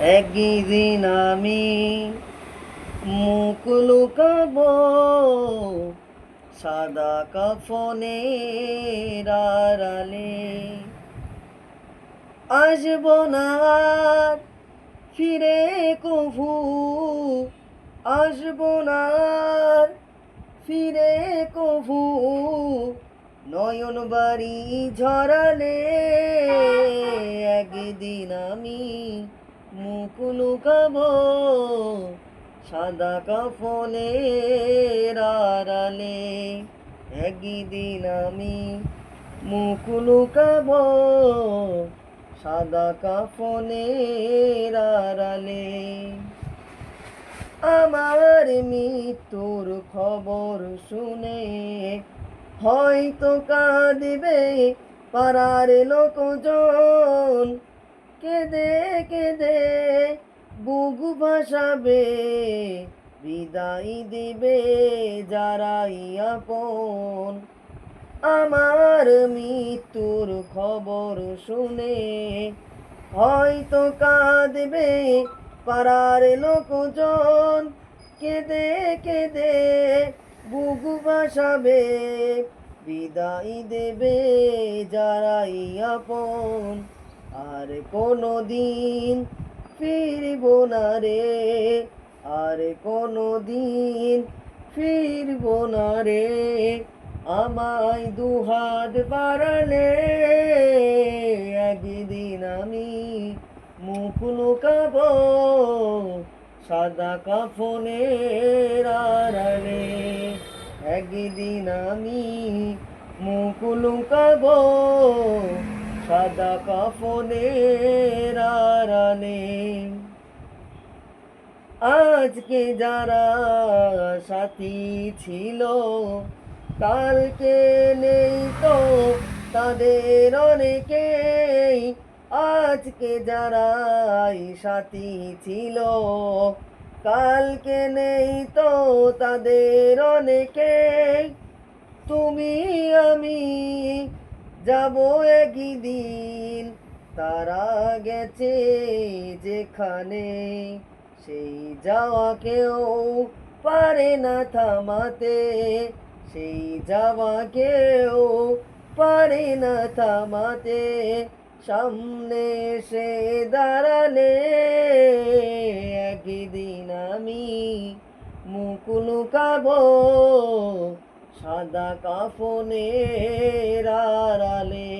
একদিন আমি মুখ লুকাবো সাদা কাফনের আড়ালে। আসবো না আর ফিরে কভু, আসবো না আর ফিরে কভু, নয়ন বাড়ি ঝরালে। একদিন আমি মুখ লুকাবো সাদা কাফনের আড়ালে। একদিন আমি মুখ লুকাবো সাদা কাফনের আড়ালে। আমার মৃত্যুর খবর শুনে হয়তো কাঁদিবে পাড়ার লোকজন, কেঁদে কেঁদে বুক ভাসাবে, বিদায় দিবে যারাই আপন। আমার মৃত্যুর খবর শুনে হয়তো কাঁদবে পাড়ার লোকজন, কেঁদে কেঁদে বুক ভাসাবে, বিদায় দেবে যারাই আপন। আর কোনো দিন ফিরব না রে, আর কোনো দিন ফিরব না রে, আমায় দুহাত বাড়ালে। একদিন আমি মুখ লুকাবো সাদা কাফনের আড়ালে। একদিন আমি মুখ লুকাবো সাদা কাফনের আড়ালে। আজকে যারা সাথী ছিল কালকে নেই তো তাদের অনেকেই। আজকে যারা সাথী ছিল কালকে নেই তো তাদের অনেকেই। তুমি আমি যাব একদিন, তারা গেছে যেখানে, সেই যাওয়া কেউ পারে না থামাতে, সেই যাওয়া কেউ পারে না থামাতে। সামনে সে দাঁড়ালে একদিন আমি মুখ লুকাবো সাদা কাফনের আড়ালে।